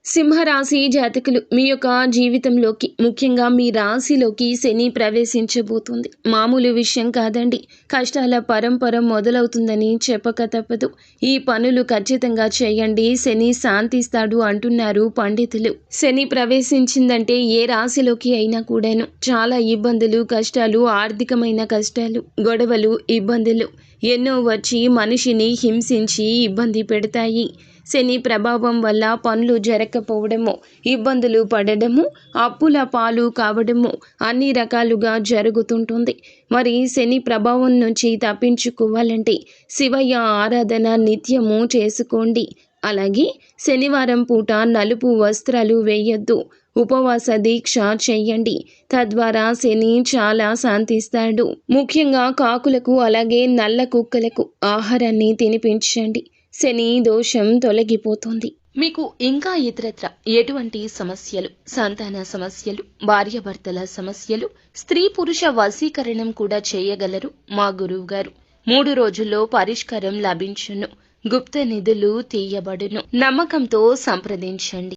సింహరాశి జాతకులు మీ యొక్క జీవితంలోకి ముఖ్యంగా మీ రాశిలోకి శని ప్రవేశించబోతుంది. మామూలు విషయం కాదండి. కష్టాల పరంపర మొదలవుతుందని చెప్పక తప్పదు. ఈ పనులు ఖచ్చితంగా చేయండి, శని శాంతిస్తాడు అంటున్నారు పండితులు. శని ప్రవేశించిందంటే ఏ రాశిలోకి అయినా కూడాను చాలా ఇబ్బందులు, కష్టాలు, ఆర్థికమైన కష్టాలు, గొడవలు, ఇబ్బందులు ఎన్నో వచ్చి మనిషిని హింసించి ఇబ్బంది పెడతాయి. శని ప్రభావం వల్ల పనులు జరగకపోవడము, ఇబ్బందులు పడడము, అప్పుల పాలు కావడము అన్ని రకాలుగా జరుగుతుంటుంది. మరి శని ప్రభావం నుంచి తప్పించుకోవాలంటే శివయ్య ఆరాధన నిత్యము చేసుకోండి. అలాగే శనివారం పూట నలుపు వస్త్రాలు వేయొద్దు. ఉపవాస దీక్ష చెయ్యండి. తద్వారా శని చాలా శాంతిస్తాడు. ముఖ్యంగా కాకులకు అలాగే నల్ల కుక్కలకు ఆహారాన్ని తినిపించండి. శని దోషం తొలగిపోతుంది. మీకు ఇంకా ఇతరత్ర ఎటువంటి సమస్యలు, సంతాన సమస్యలు, భార్యాభర్తల సమస్యలు, స్త్రీ పురుష వశీకరణం కూడా చేయగలరు మా గురువు గారు. 3 రోజుల్లో పరిష్కారం లభించును. గుప్త నిధులు తీయబడును. నమ్మకంతో సంప్రదించండి.